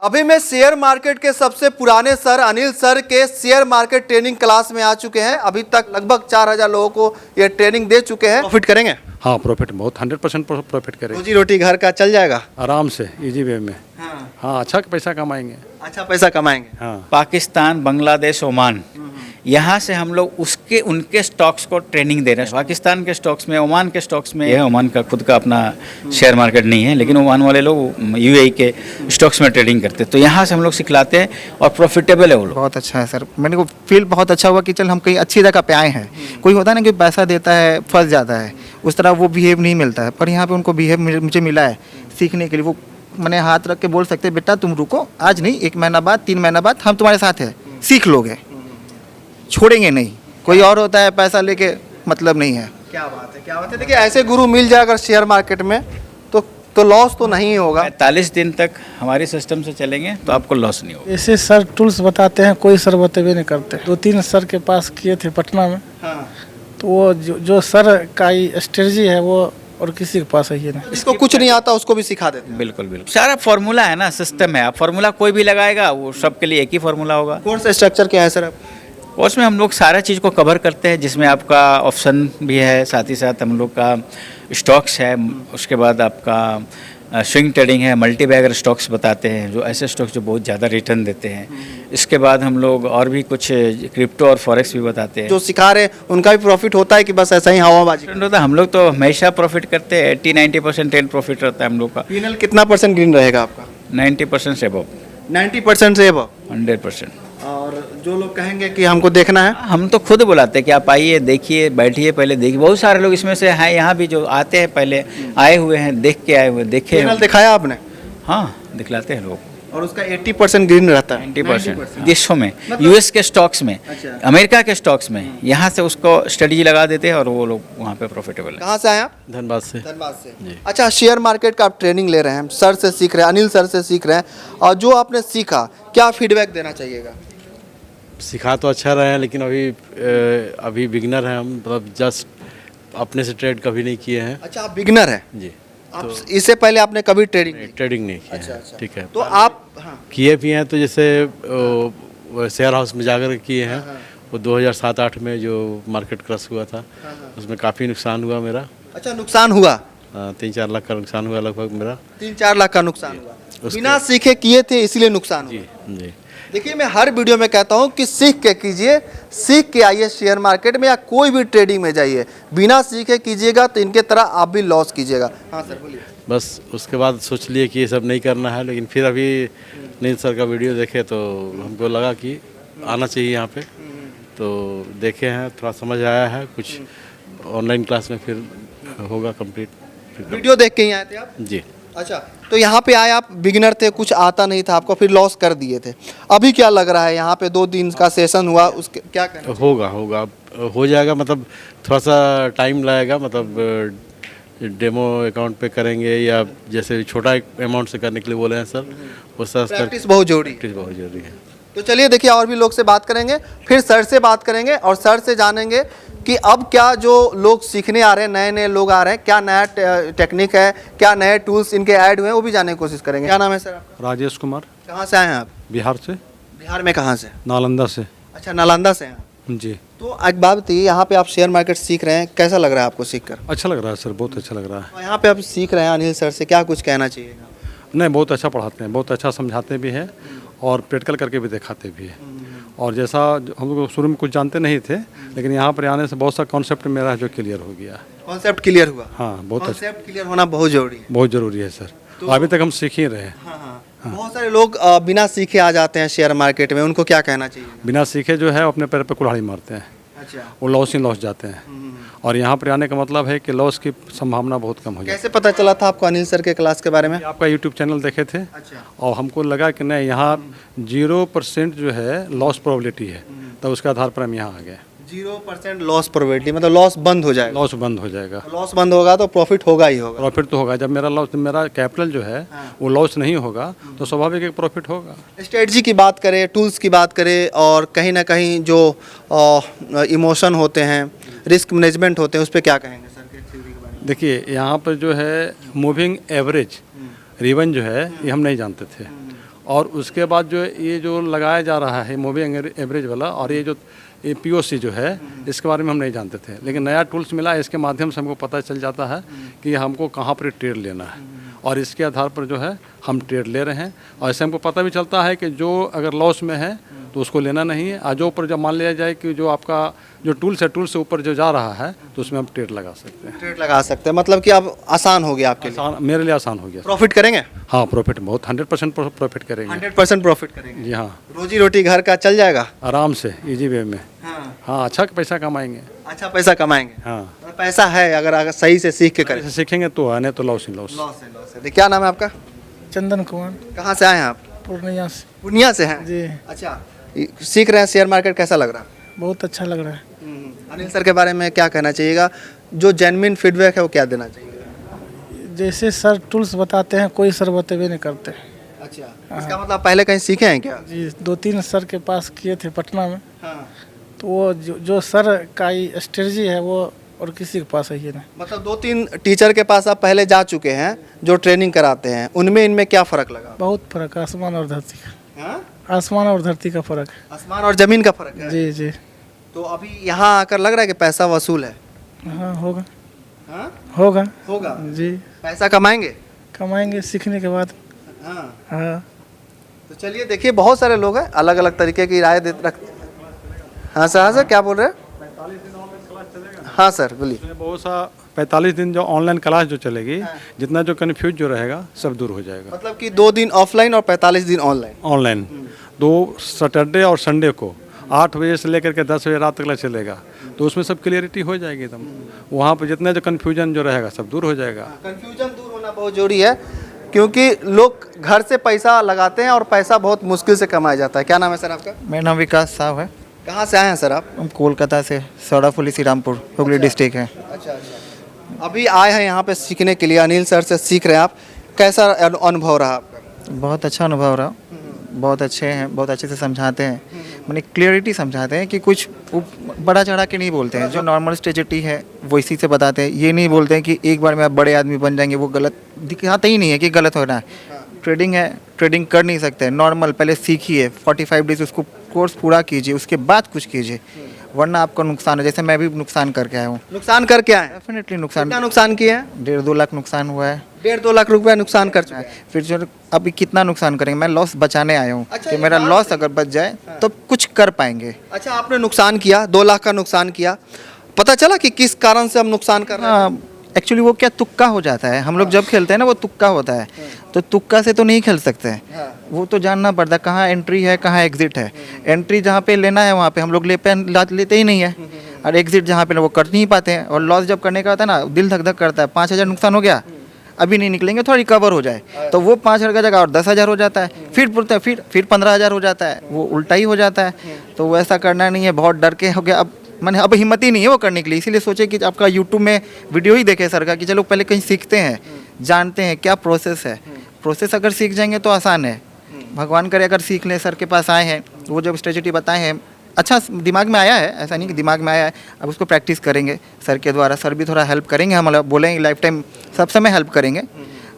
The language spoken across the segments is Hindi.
अभी मैं शेयर मार्केट के सबसे पुराने सर अनिल सर के शेयर मार्केट ट्रेनिंग क्लास में आ चुके हैं। अभी तक लगभग 4000 लोगों को ये ट्रेनिंग दे चुके हैं। प्रॉफिट करेंगे? हाँ, प्रॉफिट बहुत 100% प्रॉफिट करेंगे। रोजी रोटी घर का चल जाएगा आराम से, इजी वे में। हाँ, अच्छा पैसा कमाएंगे। अच्छा पैसा कमाएंगे। हाँ। पाकिस्तान, बांग्लादेश, ओमान, यहाँ से हम लोग उनके स्टॉक्स को ट्रेनिंग दे रहे हैं। पाकिस्तान के स्टॉक्स में, ओमान के स्टॉक्स में, यह ओमान का खुद का अपना शेयर मार्केट नहीं है, लेकिन ओमान वाले लोग यूएई के स्टॉक्स में ट्रेडिंग करते हैं। तो यहाँ से हम लोग सिखलाते हैं और प्रॉफिटेबल है वो लोग। बहुत अच्छा है सर, मैंने को फील बहुत अच्छा हुआ कि चल हम कहीं अच्छी जगह पे आए हैं। कोई होता है ना कि पैसा देता है फंस जाता है, उस तरह वो बिहेव नहीं मिलता है, पर यहाँ पे उनको बिहेव मुझे मिला है सीखने के लिए। वो मैंने हाथ रख के बोल सकते बेटा तुम रुको, आज नहीं 1 महीना बाद 3 महीना बाद हम तुम्हारे साथ हैं, सीख लोगे, छोड़ेंगे नहीं। कोई और होता है पैसा लेके मतलब नहीं है। क्या बात है, क्या बात है। देखिए ऐसे गुरु मिल जाए अगर शेयर मार्केट में तो लॉस तो नहीं होगा। 45 दिन तक हमारे सिस्टम से चलेंगे तो आपको लॉस नहीं होगा। ऐसे सर टूल्स बताते हैं, कोई सर बतेबे नहीं करते। 2-3 सर के पास किए थे पटना में। हाँ। तो वो जो सर का स्ट्रेटजी है वो और किसी के पास है ही नहीं। इसको कुछ नहीं आता उसको भी सिखा देते हैं। बिल्कुल बिल्कुल, सारा फॉर्मूला है ना, सिस्टम है। आप फॉर्मूला कोई भी लगाएगा वो सबके लिए एक ही फॉर्मूला होगा। कोर्स स्ट्रक्चर क्या है सर अब? कोर्स में हम लोग सारा चीज़ को कवर करते हैं, जिसमें आपका ऑप्शन भी है, साथ ही साथ हम लोग का स्टॉक्स है, उसके बाद आपका स्विंग ट्रेडिंग है, मल्टी बैगर स्टॉक्स बताते हैं, जो ऐसे स्टॉक्स जो बहुत ज़्यादा रिटर्न देते हैं। इसके बाद हम लोग और भी कुछ क्रिप्टो और फॉरेक्स भी बताते हैं। जो सिखा रहे हैं उनका भी प्रॉफिट होता है कि बस ऐसा ही हवाबाजी? होता है, हम लोग तो हमेशा प्रॉफिट करते हैं। 80-90% ट्रेड प्रॉफिट रहता है हम लोग का। पीएनएल कितना % ग्रीन रहेगा आपका? 90% से अबव। 90% से अबव? 100%। और जो लोग कहेंगे कि हमको देखना है, हम तो खुद बुलाते हैं कि आप आइए, देखिए, बैठिए, पहले देखिए। बहुत सारे लोग इसमें से हैं यहाँ भी जो आते हैं, पहले आए हुए हैं, देख के आए हुए, देखे पीएनएल दिखाया आपने? हाँ, दिखलाते हैं लोग। और उसका 80% ग्रीन रहता है? 90% देशों में, यूएस के स्टॉक्स में, अमेरिका के स्टॉक्स में, यहाँ से उसको स्ट्रेटजी लगा देते हैं और वो लोग वहाँ पे प्रॉफिटेबल है। कहाँ से आए आप? धनबाद से। धनबाद से। अच्छा, शेयर मार्केट का आप ट्रेनिंग ले रहे हैं, सर से सीख रहे हैं, अनिल सर से सीख रहे हैं, और जो आपने सीखा क्या फीडबैक देना चाहिएगा? सिखा तो अच्छा रहे हैं, लेकिन अभी बिगिनर हैं हम, मतलब जस्ट अपने से ट्रेड कभी नहीं किए हैं। अच्छा, आप बिगिनर हैं जी। आप इससे पहले आपने कभी ट्रेडिंग नहीं? ट्रेडिंग नहीं किया अच्छा, है। अच्छा। ठीक है। तो आप किए भी हैं, तो जैसे शेयर हाउस में जाकर किए हैं। वो 2007-8 में जो मार्केट क्रश हुआ था, उसमें काफ़ी नुकसान हुआ मेरा। अच्छा, नुकसान हुआ? 3-4 लाख का नुकसान हुआ लगभग मेरा। 3-4 लाख का नुकसान हुआ, बिना सीखे किए थे इसीलिए नुकसान हुआ। जी जी। देखिए, मैं हर वीडियो में कहता हूं कि सीख के कीजिए, सीख के आइए शेयर मार्केट में या कोई भी ट्रेडिंग में जाइए। बिना सीखे कीजिएगा तो इनके तरह आप भी लॉस कीजिएगा। हाँ सर बोलिए। बस उसके बाद सोच लिए कि ये सब नहीं करना है, लेकिन फिर अभी नील सर का वीडियो देखे तो हमको लगा कि आना चाहिए यहाँ पे, तो देखे हैं, थोड़ा समझ आया है कुछ। ऑनलाइन क्लास में फिर होगा कंप्लीट। वीडियो देख के ही आए थे आप? जी। अच्छा, तो यहाँ पे आए, आप बिगिनर थे, कुछ आता नहीं था आपको, फिर लॉस कर दिए थे। अभी क्या लग रहा है, यहाँ पे 2 दिन का सेशन हुआ, उसके क्या कहना? होगा हो जाएगा, मतलब थोड़ा सा टाइम लगेगा, मतलब डेमो अकाउंट पे करेंगे या जैसे छोटा अमाउंट से करने के लिए बोले हैं सर, वो सब प्रैक्टिस बहुत जरूरी है। तो चलिए देखिए, और भी लोग से बात करेंगे, फिर सर से बात करेंगे और सर से जानेंगे कि अब क्या जो लोग सीखने आ रहे हैं, नए नए लोग आ रहे हैं, क्या नया टेक्निक है, क्या नए टूल्स इनके ऐड हुए हैं, वो भी जानने की कोशिश करेंगे। क्या नाम है सर आपका? राजेश कुमार। कहाँ से आए हैं आप? बिहार से। बिहार में कहाँ से? नालंदा से। अच्छा, नालंदा से हैं। जी। तो एक बात बताइए, यहाँ पे आप शेयर मार्केट सीख रहे हैं, कैसा लग रहा है आपको सीख कर? अच्छा लग रहा है सर, बहुत अच्छा लग रहा है। और यहाँ पे आप सीख रहे हैं अनिल सर से, क्या कुछ कहना चाहिए? नहीं, बहुत अच्छा पढ़ाते हैं, बहुत अच्छा समझाते भी हैं और प्रैक्टिकल करके भी दिखाते भी हैं। और जैसा हम लोग शुरू में कुछ जानते नहीं थे, लेकिन यहाँ पर आने से बहुत सा कॉन्सेप्ट मेरा जो क्लियर हो गया। कॉन्सेप्ट क्लियर हुआ? हाँ, बहुत अच्छा। कॉन्सेप्ट क्लियर होना बहुत जरूरी है। बहुत ज़रूरी है सर, तो अभी तक हम सीख ही रहे हैं। हाँ। बहुत सारे लोग बिना सीखे आ जाते हैं शेयर मार्केट में, उनको क्या कहना चाहिए? बिना सीखे जो है अपने पैर पर कुल्हाड़ी मारते हैं। अच्छा। वो लॉस ही लॉस जाते हैं। और यहाँ पर आने का मतलब है कि लॉस की संभावना बहुत कम हो जाती है। कैसे पता चला था आपको अनिल सर के क्लास के बारे में? आपका यूट्यूब चैनल देखे थे। अच्छा। और हमको लगा कि नहीं, यहाँ 0% जो है लॉस प्रोबेबिलिटी है, तब उसके आधार पर हम यहाँ आ गए। 0% लॉस प्रोबेबिलिटी, मतलब लॉस बंद हो जाएगा? लॉस बंद हो जाएगा। लॉस बंद होगा तो प्रॉफिट होगा ही होगा। प्रॉफिट तो होगा, जब मेरा कैपिटल जो है वो लॉस नहीं होगा तो स्वाभाविक एक प्रॉफिट होगा। स्ट्रेटजी की बात करें, टूल्स की बात करें, और कहीं ना कहीं जो इमोशन होते हैं, रिस्क मैनेजमेंट होते हैं, उस पर क्या कहेंगे सर के थ्योरी के बारे में? देखिए, यहाँ पर जो है मूविंग एवरेज रिवन जो है ये हम नहीं जानते थे, और उसके बाद जो ये जो लगाया जा रहा है मूविंग एवरेज वाला, और ये जो ये POC जो है इसके बारे में हम नहीं जानते थे, लेकिन नया टूल्स मिला, इसके माध्यम से हमको पता चल जाता है कि हमको कहाँ पर ट्रेड लेना है, और इसके आधार पर जो है हम ट्रेड ले रहे हैं। और ऐसे हमको पता भी चलता है कि जो अगर लॉस में है तो उसको लेना नहीं है, और जो ऊपर जब मान लिया जाए कि जो आपका जो टूल्स है, टूल्स से ऊपर जो जा रहा है तो उसमें हम ट्रेड लगा सकते हैं। ट्रेड लगा सकते हैं, मतलब कि अब आसान हो गया आपके लिए। आसान, मेरे लिए आसान हो गया। प्रॉफिट करेंगे? हाँ, प्रॉफिट बहुत 100% प्रॉफिट करेंगे। 100% प्रॉफिट करेंगे जी हाँ, रोजी रोटी घर का चल जाएगा आराम से, इजी वे में। हाँ, हाँ, अच्छा पैसा कमाएंगे। अच्छा पैसा कमाएंगे। हाँ, पैसा है अगर सही से सीख के करें। ऐसे सीखेंगे तो है, नहीं तो लॉस ही लॉस। लॉस है, लॉस है। क्या नाम है आपका? चंदन कुमार, कहाँ से आए हैं आप? पूर्णिया से। पूर्णिया से हैं? जी, अच्छा, सीख रहे हैं शेयर मार्केट, कैसा लग रहा है? बहुत अच्छा लग रहा है। अनिल सर के बारे में क्या कहना चाहिएगा? जो जेन्युइन फीडबैक है वो क्या देना चाहिए? जैसे सर टूल्स बताते हैं, कोई सर बतेबे नहीं करते। अच्छा, इसका मतलब पहले कहीं सीखे हैं क्या? जी, 2-3 सर के पास किए थे पटना में, हाँ। तो वो जो सर का स्ट्रेटजी है वो और किसी के पास है ही नहीं। मतलब 2-3 टीचर के पास आप पहले जा चुके हैं जो ट्रेनिंग कराते हैं, उनमें इनमें क्या फ़र्क लगा? बहुत फर्क है, आसमान और धरती का। हाँ? आसमान और धरती का फर्क है। आसमान और ज़मीन का फ़र्क है। जी जी, तो अभी यहाँ आकर लग रहा है कि पैसा वसूल है। हाँ होगा, हाँ? होगा होगा। जी, पैसा कमाएंगे। कमाएंगे सीखने के बाद। हाँ। हाँ, तो चलिए देखिए, बहुत सारे लोग हैं अलग अलग तरीके की राय दे रख। हाँ सर, क्या बोल रहे हैं? हाँ सर बोलिए। इसमें बहुत सा 45 दिन जो ऑनलाइन क्लास जो चलेगी, जितना जो कन्फ्यूज जो रहेगा सब दूर हो जाएगा। मतलब कि 2 दिन ऑफलाइन और 45 दिन ऑनलाइन। ऑनलाइन 2 सैटरडे और संडे को 8 बजे से लेकर के 10 बजे रात तक चलेगा, तो उसमें सब क्लियरिटी हो जाएगी एकदम। वहाँ पर जितना जो कन्फ्यूजन जो रहेगा सब दूर हो जाएगा। कंफ्यूजन दूर होना बहुत जरूरी है, क्योंकि लोग घर से पैसा लगाते हैं और पैसा बहुत मुश्किल से कमाया जाता है। क्या नाम है सर आपका? मेरा नाम विकास साहब है। कहाँ से आए हैं सर आप? हम कोलकाता से, सौड़ाफुली श्रीरामपुर, हुगली डिस्ट्रिक्ट है। अच्छा अच्छा, अभी आए हैं यहाँ पे सीखने के लिए, अनिल सर से सीख रहे हैं आप, कैसा अनुभव रहा आपका? बहुत अच्छा अनुभव रहा, बहुत अच्छे हैं, बहुत अच्छे से समझाते हैं, मैंने क्लियरिटी समझाते हैं कि कुछ बड़ा चढ़ा के नहीं बोलते हैं, जो नॉर्मल स्ट्रेटजी है वो इसी से बताते हैं। ये नहीं बोलते हैं कि एक बार में आप बड़े आदमी बन जाएंगे, वो गलत दिखाते ही नहीं है कि गलत हो रहा है। ट्रेडिंग है, ट्रेडिंग कर नहीं सकते, नॉर्मल पहले सीखिए, 45 डेज उसको कोर्स पूरा कीजिए, उसके बाद कुछ कीजिए, वरना आपको नुकसान है। जैसे मैं भी नुकसान करके आया हूँ। नुकसान करके आए हैं? डेफिनेटली नुकसान। कितना नुकसान किया है? 1.5-2 लाख नुकसान हुआ है। 1.5-2 लाख रुपया नुकसान कर चुके हैं। फिर जो अभी कितना नुकसान करेंगे, मैं लॉस बचाने आया हूँ अच्छा, कि ये मेरा बात लॉस है। अगर बच जाए तो कुछ कर पाएंगे। अच्छा, आपने नुकसान किया, 2 लाख का नुकसान किया, पता चला कि किस कारण से हम नुकसान कर रहे हैं? हाँ, एक्चुअली वो क्या तुक्का हो जाता है। हम लोग जब खेलते हैं ना वो तुक्का होता है, तो तुक्का से तो नहीं खेल सकते हैं। वो तो जानना पड़ता है कहाँ एंट्री है, कहाँ एग्जिट है। एंट्री जहाँ पे लेना है वहाँ पे हम लोग लेते ही नहीं है, और एग्जिट जहाँ पे वो कर नहीं पाते हैं। और लॉस जब करने का होता है ना, दिल धक धक करता है। 5,000 नुकसान हो गया, अभी नहीं निकलेंगे, थोड़ा रिकवर हो जाए, तो वो 5,000 का जगह और 10,000 हो जाता है, फिर 15,000 हो जाता है, वो उल्टा ही हो जाता है। तो वो ऐसा करना नहीं है, बहुत डर के हो गया। अब मैंने अब हिम्मत ही नहीं है वो करने के लिए, इसीलिए सोचे कि आपका यूट्यूब में वीडियो ही देखे सर का, कि चलो पहले कहीं सीखते हैं, जानते हैं क्या प्रोसेस है। प्रोसेस अगर सीख जाएंगे तो आसान है, भगवान करे अगर सीख लें। सर के पास आए हैं, वो जब स्ट्रेटजी बताए हैं, अच्छा दिमाग में आया है, ऐसा नहीं कि दिमाग में आया है, अब उसको प्रैक्टिस करेंगे सर के द्वारा। सर भी थोड़ा हेल्प करेंगे, हम बोलेंगे लाइफ टाइम सब समय हेल्प करेंगे।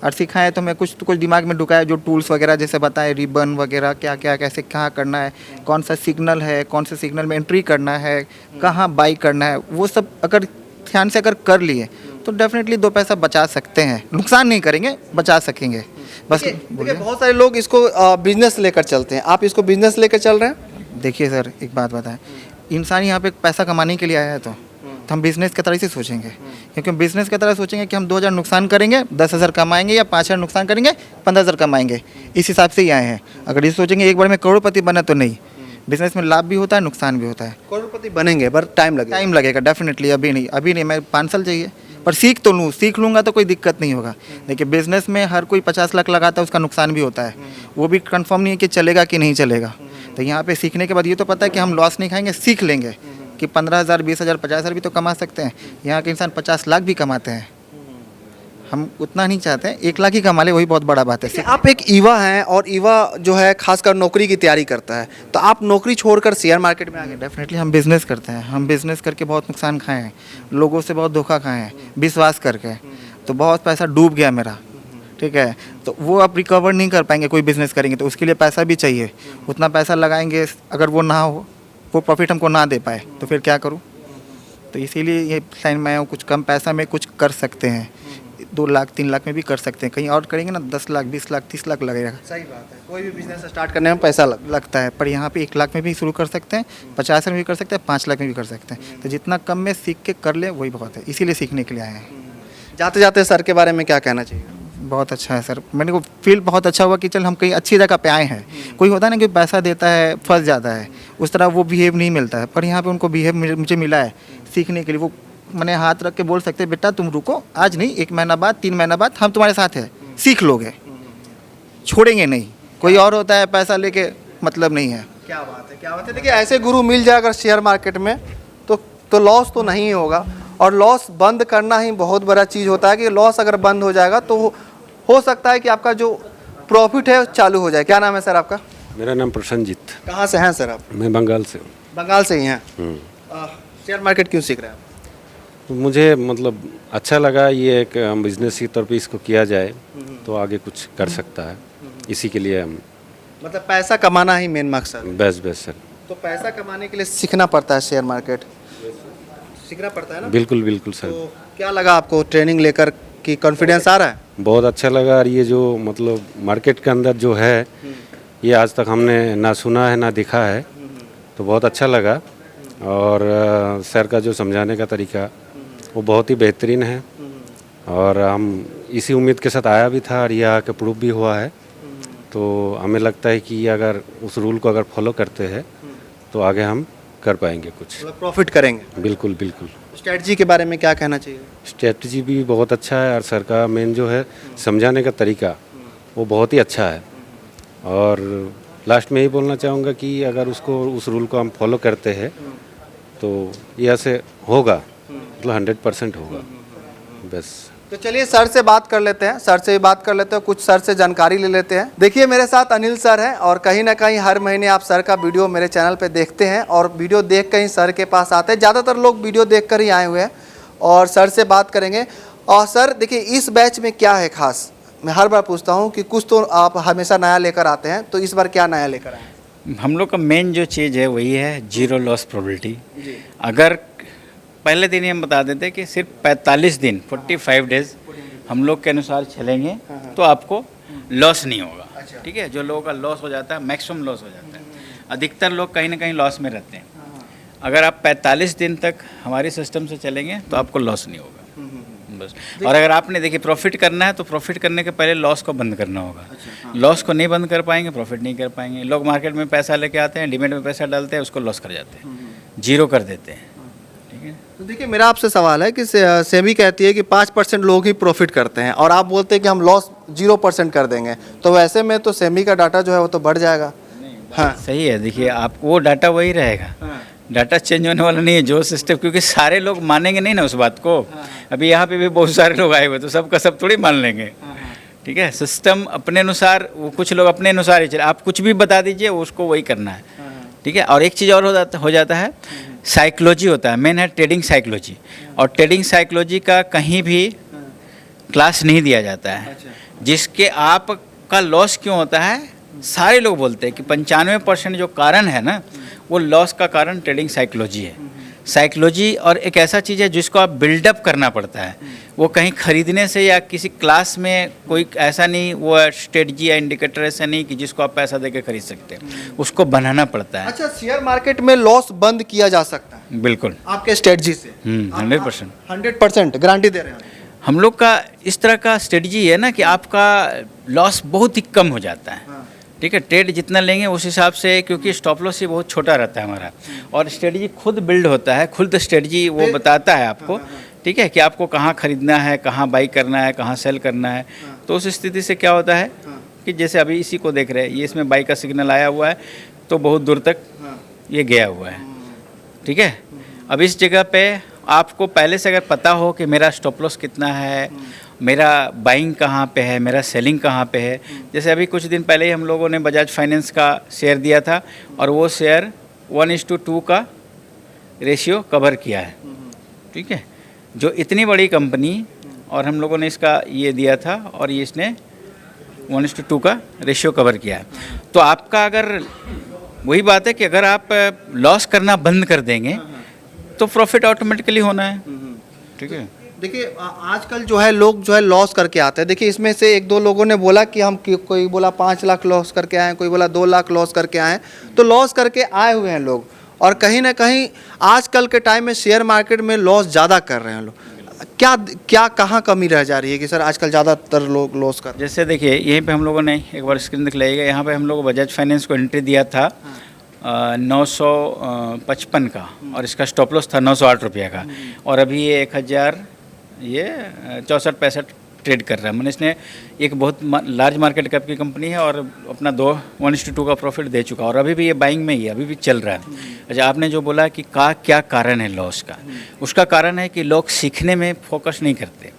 और सिखाएं तो मैं कुछ दिमाग में ढुकाया, जो टूल्स वगैरह जैसे बताए, रिबन वगैरह क्या क्या कैसे कहाँ करना है, कौन सा सिग्नल है, कौन से सिग्नल में एंट्री करना है, कहाँ बाई करना है, वो सब अगर ध्यान से अगर कर लिए तो डेफिनेटली 2 पैसा बचा सकते हैं। नुकसान नहीं करेंगे, बचा सकेंगे बस। देखिए बहुत सारे लोग इसको बिजनेस लेकर चलते हैं, आप इसको बिजनेस लेकर चल रहे हैं? देखिए सर, एक बात बताएं, इंसान यहाँ पे पैसा कमाने के लिए आया है तो हम बिज़नेस की तरह से सोचेंगे, क्योंकि बिज़नेस की तरह सोचेंगे कि हम 2,000 नुकसान करेंगे, 10,000 कमाएंगे, या 5,000 नुकसान करेंगे, 15,000 कमाएंगे। इस हिसाब से ही आए हैं। अगर ये सोचेंगे एक बार में करोड़पति बना, तो नहीं। बिज़नेस में लाभ भी होता है, नुकसान भी होता है। करोड़पति बनेंगे पर टाइम लगेगा। डेफिनेटली, अभी नहीं, मैं 5 साल चाहिए, पर सीख लूँगा तो कोई दिक्कत नहीं होगा। देखिए बिज़नेस में हर कोई 50 लाख लगाता है, उसका नुकसान भी होता है, वो भी कंफर्म नहीं है कि चलेगा कि नहीं चलेगा। तो यहाँ पे सीखने के बाद ये तो पता है कि हम लॉस नहीं खाएंगे, सीख लेंगे कि 15,000, 20,000, 50,000 भी तो कमा सकते हैं। यहाँ के इंसान 50 लाख भी कमाते हैं, हम उतना नहीं चाहते हैं, 1 लाख ही कमा ले, वही बहुत बड़ा बात है। आप एक युवा हैं, और युवा जो है खासकर नौकरी की तैयारी करता है, तो आप नौकरी छोड़कर शेयर मार्केट में आ गए। डेफिनेटली हम बिज़नेस करते हैं, हम बिज़नेस करके बहुत नुकसान खाए हैं, लोगों से बहुत धोखा खाए हैं, विश्वास करके, तो बहुत पैसा डूब गया मेरा। ठीक है, तो वो आप रिकवर नहीं कर पाएंगे। कोई बिजनेस करेंगे तो उसके लिए पैसा भी चाहिए, उतना पैसा लगाएंगे, अगर वो ना हो, वो प्रॉफिट हमको ना दे पाए तो फिर क्या करूँ। तो इसीलिए ये टाइम में आया हूँ, कुछ कम पैसा में कुछ कर सकते हैं, 2 लाख 3 लाख में भी कर सकते हैं। कहीं और करेंगे ना 10 लाख 20 लाख 30 लाख लगेगा। सही बात है, कोई भी बिजनेस स्टार्ट करने में पैसा लगता है, पर यहाँ पे 1 लाख में भी शुरू कर सकते हैं, 50 में भी कर सकते हैं, 5 लाख में भी कर सकते हैं। तो जितना कम में सीख के कर ले वही बहुत है, इसीलिए सीखने के लिए आए हैं। जाते जाते सर के बारे में क्या कहना चाहिए? बहुत अच्छा है सर, मैंने को फील बहुत अच्छा हुआ कि चल हम कहीं अच्छी जगह पे आए हैं। कोई होता है ना कि पैसा देता है फंस जाता है, उस तरह वो बिहेव नहीं मिलता है, पर यहाँ पे उनको बिहेव मुझे मिला है सीखने के लिए। वो मैंने हाथ रख के बोल सकते हैं बेटा तुम रुको, आज नहीं 1 महीना बाद 3 महीना बाद हम तुम्हारे साथ हैं, सीख लोगे, छोड़ेंगे नहीं। कोई और होता है पैसा लेके मतलब नहीं है। क्या बात है, क्या बात है। देखिए ऐसे गुरु मिल जाए अगर शेयर मार्केट में तो लॉस तो नहीं होगा, और लॉस बंद करना ही बहुत बड़ा चीज़ होता है कि लॉस अगर बंद हो जाएगा तो हो सकता है कि आपका जो प्रॉफिट है चालू हो जाए। क्या नाम है सर आपका? मेरा नाम प्रसन्नजीत। कहाँ से हैं सर आप? मैं बंगाल से हूँ। बंगाल से ही हैं। शेयर मार्केट क्यों सीख रहे हैं आप? मुझे मतलब अच्छा लगा, ये एक बिजनेस के तौर पे इसको किया जाए तो आगे कुछ कर सकता है, इसी के लिए हम मतलब पैसा कमाना ही मेन मकसद। Best sir. तो पैसा कमाने के लिए सीखना पड़ता है, शेयर मार्केट सीखना पड़ता है ना? बिल्कुल बिल्कुल सर। तो क्या लगा आपको ट्रेनिंग लेकर कि कॉन्फिडेंस आ रहा है? बहुत अच्छा लगा, और ये जो मतलब मार्केट के अंदर जो है ये आज तक हमने ना सुना है ना दिखा है, तो बहुत अच्छा लगा। और सर का जो समझाने का तरीका वो बहुत ही बेहतरीन है, और हम इसी उम्मीद के साथ आया भी था, और यह आके प्रूफ भी हुआ है। तो हमें लगता है कि अगर उस रूल को अगर फॉलो करते हैं तो आगे हम कर पाएंगे कुछ, मतलब प्रॉफिट करेंगे। बिल्कुल बिल्कुल। स्ट्रेटजी के बारे में क्या कहना चाहिए? स्ट्रेटजी भी बहुत अच्छा है, और सर का मेन जो है समझाने का तरीका वो बहुत ही अच्छा है। और लास्ट में यही बोलना चाहूँगा कि अगर उस रूल को हम फॉलो करते हैं तो ये ऐसे होगा, मतलब 100% होगा। बस तो चलिए सर से बात कर लेते हैं, सर से भी बात कर लेते हैं, कुछ सर से जानकारी ले लेते हैं। देखिए मेरे साथ अनिल सर हैं, और कहीं ना कहीं हर महीने आप सर का वीडियो मेरे चैनल पे देखते हैं, और वीडियो देख कर ही सर के पास आते हैं। ज़्यादातर लोग वीडियो देख कर ही आए हुए हैं, और सर से बात करेंगे। और सर देखिए इस बैच में क्या है खास, मैं हर बार पूछता हूँ कि कुछ तो आप हमेशा नया लेकर आते हैं, तो इस बार क्या नया लेकर आए? हम लोग का मेन जो चीज़ है वही है जीरो लॉस प्रोबेबिलिटी। अगर पहले दिन ही हम बता देते कि सिर्फ 45 दिन 45 डेज हम लोग के अनुसार चलेंगे तो आपको लॉस नहीं होगा। ठीक है, जो लोगों का लॉस हो जाता है मैक्सिमम लॉस हो जाता है, अधिकतर लोग कहीं ना कहीं लॉस में रहते हैं। अगर आप 45 दिन तक हमारे सिस्टम से चलेंगे तो आपको लॉस नहीं होगा बस। और अगर आपने देखिए प्रॉफिट करना है तो प्रॉफिट करने के पहले लॉस को बंद करना होगा। लॉस को नहीं बंद कर पाएंगे प्रॉफिट नहीं कर पाएंगे। लोग मार्केट में पैसा लेके आते हैं, डिमेट में पैसा डालते हैं, उसको लॉस कर जाते हैं, जीरो कर देते हैं। ठीक है, तो देखिए मेरा आपसे सवाल है कि सेबी कहती है कि 5% लोग ही प्रॉफिट करते हैं, और आप बोलते हैं कि हम लॉस 0% कर देंगे, तो वैसे में तो सेबी का डाटा जो है वो तो बढ़ जाएगा। हाँ सही है। देखिए आप वो डाटा वही रहेगा, डाटा चेंज होने वाला नहीं है जो सिस्टम, क्योंकि सारे लोग मानेंगे नहीं ना उस बात को। अभी यहाँ पे भी बहुत सारे लोग आए हुए, तो सबका सब थोड़ी मान लेंगे। ठीक है, सिस्टम अपने अनुसार, वो कुछ लोग अपने अनुसार ही चले, आप कुछ भी बता दीजिए उसको वही करना है। ठीक है, और एक चीज़ और हो जाता है, साइकोलॉजी होता है, मेन है ट्रेडिंग साइकोलॉजी। और ट्रेडिंग साइकोलॉजी का कहीं भी क्लास नहीं दिया जाता है। जिसके आपका लॉस क्यों होता है, सारे लोग बोलते हैं कि 95% जो कारण है ना, वो लॉस का कारण ट्रेडिंग साइकोलॉजी है। साइकोलॉजी और एक ऐसा चीज़ है जिसको आप बिल्डअप करना पड़ता है। वो कहीं खरीदने से या किसी क्लास में कोई ऐसा नहीं, वो स्ट्रेटजी या इंडिकेटर ऐसा नहीं कि जिसको आप पैसा देकर खरीद सकते हैं, उसको बनाना पड़ता है। अच्छा, शेयर मार्केट में लॉस बंद किया जा सकता है बिल्कुल आपके स्ट्रेटजी से? 100%। 100% गारंटी दे रहे हैं? हम लोग का इस तरह का स्ट्रेटजी है ना कि आपका लॉस बहुत ही कम हो जाता है। ठीक है, ट्रेड जितना लेंगे उस हिसाब से, क्योंकि स्टॉप लॉस ही बहुत छोटा रहता है हमारा, और स्ट्रेटजी खुद बिल्ड होता है, खुद स्ट्रेटजी वो बताता है आपको। ठीक है, कि आपको कहाँ खरीदना है, कहाँ बाई करना है, कहाँ सेल करना है। तो उस स्थिति से क्या होता है कि जैसे अभी इसी को देख रहे हैं, ये इसमें बाई का सिग्नल आया हुआ है तो बहुत दूर तक ये गया हुआ है। ठीक है, अब इस जगह पे आपको पहले से अगर पता हो कि मेरा स्टॉप लॉस कितना है, मेरा बाइंग कहाँ पे है, मेरा सेलिंग कहाँ पे है। जैसे अभी कुछ दिन पहले ही हम लोगों ने बजाज फाइनेंस का शेयर दिया था, और वो शेयर 1:2 का रेशियो कवर किया है। ठीक है, जो इतनी बड़ी कंपनी, और हम लोगों ने इसका ये दिया था, और ये इसने 1:2 का रेशियो कवर किया है। तो आपका अगर वही बात है कि अगर आप लॉस करना बंद कर देंगे तो प्रॉफिट ऑटोमेटिकली होना है। ठीक है। देखिए आजकल जो है लोग जो है लॉस करके आते हैं। देखिए इसमें से एक दो लोगों ने बोला कि हम कोई बोला 5 लाख लॉस करके आए हैं, कोई बोला 2 लाख लॉस करके आए हैं। तो लॉस करके आए हुए हैं लोग, और कहीं ना कहीं आजकल के टाइम में शेयर मार्केट में लॉस ज़्यादा कर रहे हैं लोग। क्या क्या कहाँ कमी रह जा रही है कि सर आजकल ज़्यादातर लोग लॉस कर? जैसे देखिए यहीं पे हम लोगों ने एक बार स्क्रीन दिखलाइएगा, यहाँ पे हम लोग बजाज फाइनेंस को एंट्री दिया था 955 का, और इसका स्टॉप लॉस था 908 रुपये का, और अभी ये 1064 ट्रेड कर रहा है। मैंने इसने एक बहुत लार्ज मार्केट कैप की कंपनी है और अपना 1:2 का प्रॉफिट दे चुका, और अभी भी ये बाइंग में ही है, अभी भी चल रहा है। अच्छा, आपने जो बोला कि क्या कारण है लॉस का, उसका कारण है कि लोग सीखने में फोकस नहीं करते।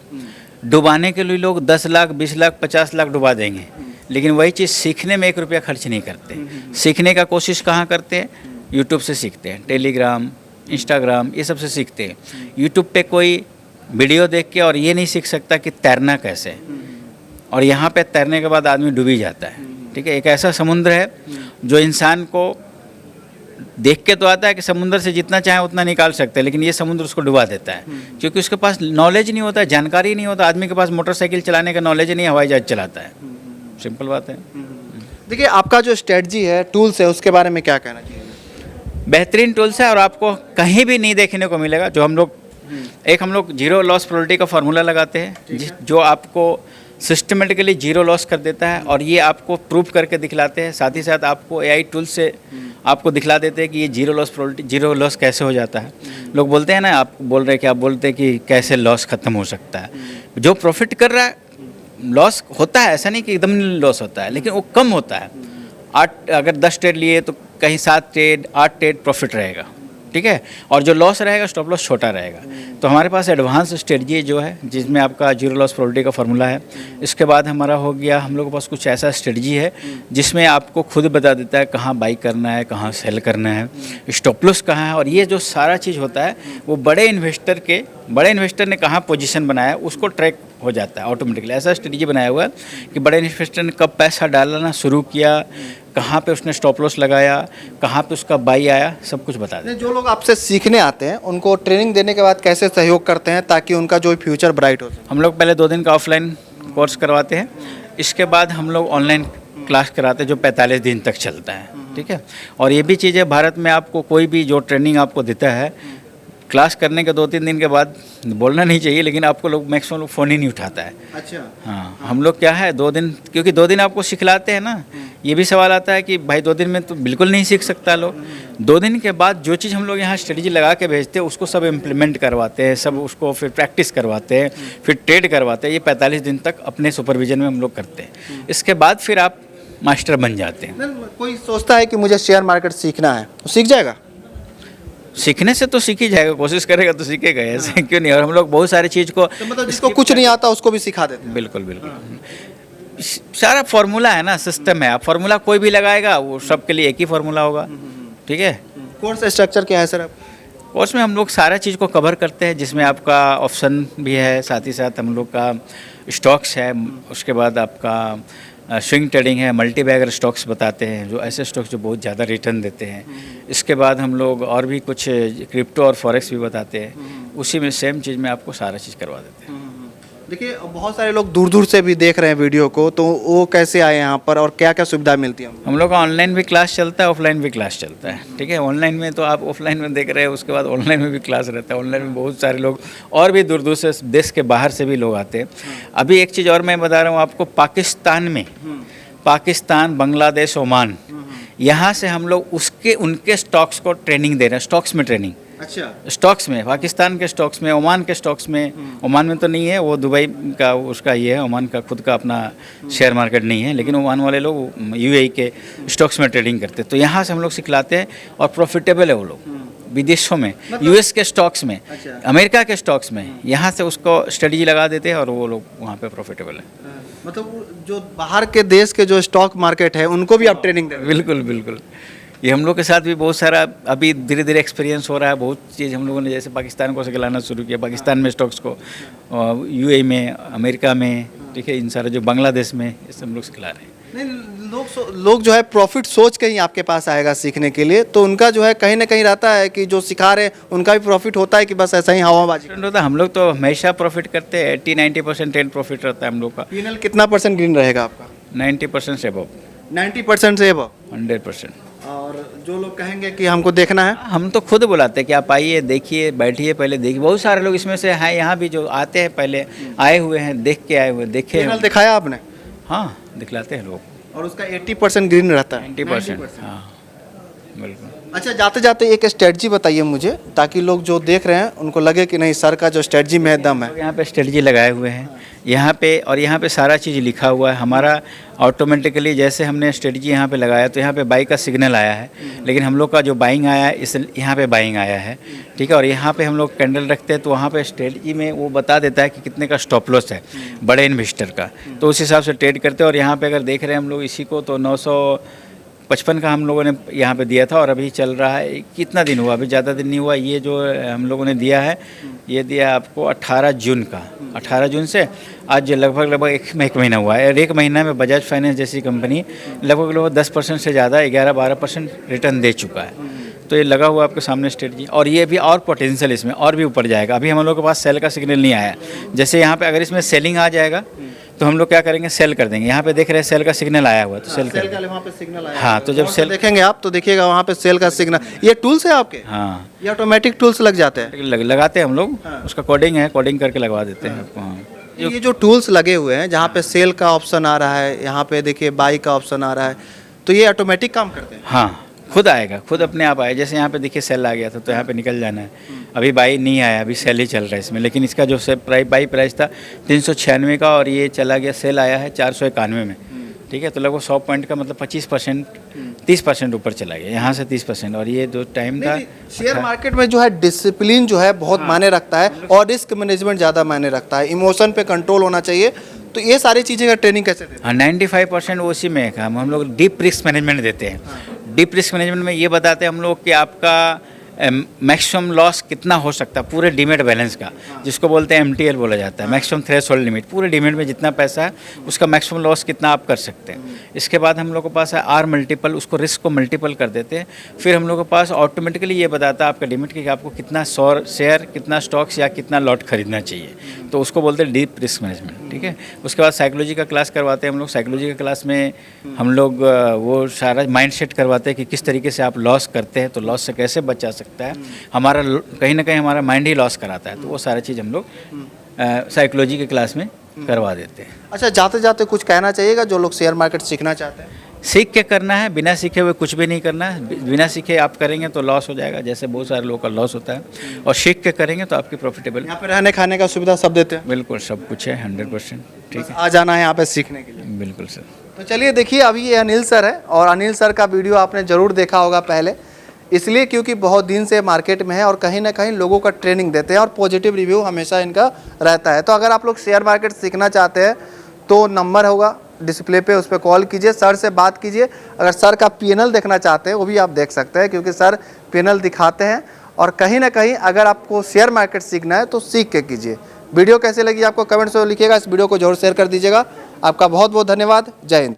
डुबाने के लिए लोग 10 लाख 20 लाख 50 लाख डुबा देंगे, लेकिन वही चीज़ सीखने में 1 रुपया खर्च नहीं करते। सीखने का कोशिश कहाँ करते हैं? यूट्यूब से सीखते हैं, टेलीग्राम, इंस्टाग्राम, ये सब से सीखते हैं। यूट्यूब पे कोई वीडियो देख के और ये नहीं सीख सकता कि तैरना कैसे है, और यहाँ पे तैरने के बाद आदमी डूब ही जाता है। ठीक है। एक ऐसा समुद्र है जो इंसान को देख के तो आता है कि समुद्र से जितना चाहे उतना निकाल सकते हैं, लेकिन ये समुद्र उसको डुबा देता है, क्योंकि उसके पास नॉलेज नहीं होता, जानकारी नहीं होता। आदमी के पास मोटरसाइकिल चलाने का नॉलेज नहीं, हवाई जहाज चलाता है। सिंपल बात है। देखिए आपका जो स्ट्रेटजी है, टूल्स है, उसके बारे में क्या कहना चाहिए? बेहतरीन टूल्स है, और आपको कहीं भी नहीं देखने को मिलेगा। जो हम लोग जीरो लॉस प्रोबेबिलिटी का फार्मूला लगाते हैं, जो आपको सिस्टमेटिकली जीरो लॉस कर देता है, और ये आपको प्रूव करके दिखलाते हैं। साथ ही साथ आपको एआई टूल से आपको दिखला देते हैं कि ये zero loss probability, zero loss कैसे हो जाता है। लोग बोलते हैं ना, आप बोल रहे हैं कि आप बोलते हैं कि कैसे लॉस ख़त्म हो सकता है। जो प्रॉफिट कर रहा है, लॉस होता है, ऐसा नहीं कि एकदम लॉस होता है, लेकिन वो कम होता है। 8 अगर 10 ट्रेड लिए तो कहीं 7 ट्रेड 8 ट्रेड प्रॉफिट रहेगा। ठीक है। और जो लॉस रहेगा, स्टॉप लॉस छोटा रहेगा। तो हमारे पास एडवांस स्ट्रेटजी जो है, जिसमें आपका जीरो लॉस प्रोबेबिलिटी का फार्मूला है। इसके बाद हमारा हो गया, हम लोगों के पास कुछ ऐसा स्ट्रेटजी है जिसमें आपको खुद बता देता है कहाँ बाई करना है, कहाँ सेल करना है, स्टॉप लॉस कहाँ है। और ये जो सारा चीज़ होता है, वो बड़े इन्वेस्टर ने कहाँ पोजीशन बनाया है, उसको ट्रैक हो जाता है ऑटोमेटिकली। ऐसा स्ट्रेटजी बनाया हुआ है कि बड़े इन्वेस्टर ने कब पैसा डालना शुरू किया, कहाँ पे उसने स्टॉप लॉस लगाया, कहाँ पे उसका बाई आया, सब कुछ बता दें। जो लोग आपसे सीखने आते हैं उनको ट्रेनिंग देने के बाद कैसे सहयोग करते हैं ताकि उनका जो फ्यूचर ब्राइट हो? हम लोग पहले 2 दिन का ऑफलाइन कोर्स करवाते हैं, इसके बाद हम लोग ऑनलाइन क्लास कराते हैं जो 45 दिन तक चलता है। ठीक है। और ये भी चीज़ है, भारत में आपको कोई भी जो ट्रेनिंग आपको देता है, क्लास करने के 2-3 दिन के बाद बोलना नहीं चाहिए, लेकिन आपको लोग मैक्सिमम लोग फ़ोन ही नहीं उठाता है। अच्छा। हाँ, हम लोग क्या है 2 दिन, क्योंकि 2 दिन आपको सिखलाते हैं ना, ये भी सवाल आता है कि भाई 2 दिन में तो बिल्कुल नहीं सीख सकता लोग। 2 दिन के बाद जो चीज़ हम लोग यहाँ स्ट्रेटजी लगा के भेजते हैं, उसको सब इम्प्लीमेंट करवाते हैं, सब उसको फिर प्रैक्टिस करवाते हैं, फिर ट्रेड करवाते हैं। ये 45 दिन तक अपने सुपरविजन में हम लोग करते हैं। इसके बाद फिर आप मास्टर बन जाते हैं। कोई सोचता है कि मुझे शेयर मार्केट सीखना है, तो सीख जाएगा? सीखने से तो सीख ही जाएगा, कोशिश करेगा तो सीखेगा, ऐसे क्यों नहीं। और हम लोग बहुत सारी चीज़ को, तो मतलब जिसको कुछ नहीं आता उसको भी सिखा देते हैं? बिल्कुल बिल्कुल। सारा फार्मूला है ना, सिस्टम है। आप फार्मूला कोई भी लगाएगा, वो सबके लिए एक ही फार्मूला होगा। ठीक है। कोर्स स्ट्रक्चर क्या है सर? कोर्स में हम लोग सारा चीज़ को कवर करते हैं, जिसमें आपका ऑप्शन भी है, साथ ही साथ हम लोग का स्टॉक्स है, उसके बाद आपका स्विंग ट्रेडिंग है, मल्टी बैगर स्टॉक्स बताते हैं, जो ऐसे स्टॉक्स जो बहुत ज़्यादा रिटर्न देते हैं। इसके बाद हम लोग और भी कुछ क्रिप्टो और फॉरेक्स भी बताते हैं। उसी में सेम चीज़ में आपको सारा चीज़ करवा देते हैं। देखिए बहुत सारे लोग दूर दूर से भी देख रहे हैं वीडियो को, तो वो कैसे आए यहाँ पर और क्या क्या सुविधा मिलती है? हम लोग का ऑनलाइन भी क्लास चलता है, ऑफलाइन भी क्लास चलता है। ठीक है। ऑनलाइन में तो आप ऑफलाइन में देख रहे हैं, उसके बाद ऑनलाइन में भी क्लास रहता है। ऑनलाइन में बहुत सारे लोग और भी दूर दूर से, देश के बाहर से भी लोग आते हैं। अभी एक चीज़ और मैं बता रहा हूँ आपको, पाकिस्तान में, पाकिस्तान, बांग्लादेश, ओमान, यहाँ से हम लोग उनके स्टॉक्स को ट्रेनिंग दे रहे हैं। स्टॉक्स में ट्रेनिंग, अच्छा, स्टॉक्स में, पाकिस्तान के स्टॉक्स में, ओमान के स्टॉक्स में। ओमान में तो नहीं है, वो दुबई का उसका ये है, ओमान का खुद का अपना शेयर मार्केट नहीं है, लेकिन ओमान वाले लोग यूएई के स्टॉक्स में ट्रेडिंग करते हैं। तो यहाँ से हम लोग सिखलाते हैं, और प्रॉफिटेबल है वो लोग विदेशों में, यूएस के स्टॉक्स में, अमेरिका के स्टॉक्स में। यहाँ से उसको स्ट्रेटजी लगा देते हैं और वो लोग वहाँ पे प्रॉफिटेबल है। मतलब जो बाहर के देश के जो स्टॉक मार्केट है उनको भी आप ट्रेनिंग दे रहे हैं? बिल्कुल बिल्कुल। ये हम लोग के साथ भी बहुत सारा अभी धीरे धीरे एक्सपीरियंस हो रहा है। बहुत चीज़ हम लोगों ने, जैसे पाकिस्तान को सिखलाना शुरू किया, पाकिस्तान में स्टॉक्स को, यूएई में, अमेरिका में, ठीक है। इन सारे जो बांग्लादेश में ये सब लोग सिखला रहे हैं। नहीं, लोग जो है प्रॉफिट सोच के ही आपके पास आएगा सीखने के लिए, तो उनका जो है कहीं ना कहीं रहता है कि जो सिखा रहे हैं उनका भी प्रॉफिट होता है कि बस ऐसा ही हवाबाजी। होता है, हम लोग तो हमेशा प्रॉफिट करते हैं। 80-90% प्रॉफिट रहता है हम लोग का। पीएनएल कितना % ग्रीन रहेगा आपका? 90% से अबव, 90% से अबव। 100%। और जो लोग कहेंगे कि हमको देखना है, हम तो खुद बुलाते हैं कि आप आइए, देखिए, बैठिए, पहले देखिए। बहुत सारे लोग इसमें से हैं यहाँ भी जो आते हैं, पहले आए हुए हैं, देख के आए हुए, देखे पीएनएल दिखाया आपने हाँ, दिखलाते हैं लोग। और उसका 80% ग्रीन रहता है। 90%। हाँ, बिल्कुल। अच्छा, जाते जाते एक स्ट्रेटजी बताइए मुझे, ताकि लोग जो देख रहे हैं उनको लगे कि नहीं सर का जो स्ट्रेटजी में दम है। लोग यहाँ पे स्ट्रेटजी लगाए हुए हैं यहाँ पे, और यहाँ पे सारा चीज़ लिखा हुआ है हमारा। ऑटोमेटिकली जैसे हमने स्ट्रेटजी यहाँ पे लगाया तो यहाँ पे बाई का सिग्नल आया है, लेकिन हम लोग का जो बाइंग आया है इस यहाँ पे बाइंग आया है, ठीक है। और यहाँ पे हम लोग कैंडल रखते हैं तो वहाँ पे स्ट्रेटजी में वो बता देता है कि कितने का स्टॉप लॉस है बड़े इन्वेस्टर का, तो उस हिसाब से ट्रेड करते हैं। और यहाँ पे अगर देख रहे हैं हम लोग इसी को, तो 955 का हम लोगों ने यहाँ पे दिया था, और अभी चल रहा है, कितना दिन हुआ, अभी ज़्यादा दिन नहीं हुआ। ये जो हम लोगों ने दिया है, ये दिया आपको 18 जून का। 18 जून से आज लगभग एक महीना हुआ है। और एक महीना में बजाज फाइनेंस जैसी कंपनी लगभग 10% से ज़्यादा, 11-12% रिटर्न दे चुका है। तो ये लगा हुआ आपके सामने स्ट्रेटजी, और ये भी और पोटेंशियल इसमें और भी ऊपर जाएगा। अभी हम लोग के पास सेल का सिग्नल नहीं आया। जैसे यहाँ पे अगर इसमें सेलिंग आ जाएगा तो हम लोग क्या करेंगे, सेल कर देंगे। यहाँ पे देख रहे हैं सेल का सिग्नल आया हुआ, तो सेल कर देंगे। वहाँ पे सिग्नल आया। हाँ, तो जब सेल देखेंगे आप तो देखिएगा वहाँ पे सेल का सिग्नल। ये टूल्स है आपके? हाँ, ये ऑटोमेटिक टूल्स लग जाते हैं? लगाते हैं हम लोग, उसका कोडिंग है, कोडिंग करके लगवा देते हैं आपको। हाँ, ये जो टूल्स लगे हुए हैं जहाँ पे सेल का ऑप्शन आ रहा है, यहाँ पे देखिए बाई का ऑप्शन आ रहा है, तो ये ऑटोमेटिक काम करते हैं? हाँ, खुद आएगा, खुद अपने आप आएगा। जैसे यहाँ पे देखिए सेल आ गया था तो यहाँ पे निकल जाना है। अभी बाई नहीं आया, अभी सेल ही चल रहा है इसमें। लेकिन इसका जो बाई प्राइस था 396 का, और ये चला गया, सेल आया है 491 में, ठीक है। तो लगभग 100 पॉइंट का मतलब 25%, 30% ऊपर चला गया, यहाँ से 30%। और ये जो टाइम था, शेयर मार्केट में जो है डिसिप्लिन जो है बहुत मायने रखता है, और रिस्क मैनेजमेंट ज़्यादा मायने रखता है, इमोशन पे कंट्रोल होना चाहिए। तो ये सारी चीज़ें का ट्रेनिंग कैसे देते हैं? हाँ, 95% उसी में है काम। हम लोग डीप रिस्क मैनेजमेंट देते हैं। डीप रिस्क मैनेजमेंट में ये बताते हैं हम लोग कि आपका मैक्सिमम लॉस कितना हो सकता है पूरे डीमेट बैलेंस का, जिसको बोलते हैं MTL बोला जाता है, मैक्सिमम थ्रेशोल्ड लिमिट। पूरे डीमेट में जितना पैसा है उसका मैक्सिमम लॉस कितना आप कर सकते हैं। इसके बाद हम लोग के पास है R मल्टीपल, उसको रिस्क को मल्टीपल कर देते हैं। फिर हम लोग के पास ऑटोमेटिकली ये बताता है आपका डीमेट कि आपको कितना शेयर, कितना स्टॉक्स या कितना लॉट खरीदना चाहिए, तो उसको बोलते हैं डीप रिस्क मैनेजमेंट, ठीक है। उसके बाद साइकोलॉजी का क्लास करवाते हैं हम लोग। साइकोलॉजी का क्लास में हम लोग वो सारा माइंड सेट करवाते हैं कि किस तरीके से आप लॉस करते हैं, तो लॉस से कैसे बचा सकता है। हमारा कहीं ना कहीं हमारा माइंड ही लॉस कराता है, तो वो सारा चीज़ हम लोग साइकोलॉजी के क्लास में करवा देते हैं। अच्छा, जाते जाते कुछ कहना चाहिएगा जो लोग शेयर मार्केट सीखना चाहते हैं? सीख के करना है, बिना सीखे हुए कुछ भी नहीं करना है। बिना सीखे आप करेंगे तो लॉस हो जाएगा, जैसे बहुत सारे लोगों का लॉस होता है। और सीख के करेंगे तो आपकी प्रॉफिटेबल। यहाँ पे रहने खाने का सुविधा सब देते हैं? बिल्कुल, सब कुछ है, 100%, ठीक है। आ जाना है यहाँ पे सीखने के लिए। बिल्कुल सर। तो चलिए देखिए, अभी ये अनिल सर है, और अनिल सर का वीडियो आपने ज़रूर देखा होगा पहले, इसलिए क्योंकि बहुत दिन से मार्केट में है और कहीं ना कहीं लोगों का ट्रेनिंग देते हैं और पॉजिटिव रिव्यू हमेशा इनका रहता है। तो अगर आप लोग शेयर मार्केट सीखना चाहते हैं तो नंबर होगा डिस्प्ले पे, उस पर कॉल कीजिए, सर से बात कीजिए। अगर सर का पीएनएल देखना चाहते हैं वो भी आप देख सकते हैं, क्योंकि सर पीएनएल दिखाते हैं। और कहीं ना कहीं अगर आपको शेयर मार्केट सीखना है तो सीख के कीजिए। वीडियो कैसे लगी आपको कमेंट्स में लिखिएगा, इस वीडियो को जरूर शेयर कर दीजिएगा। आपका बहुत बहुत धन्यवाद। जय हिंद।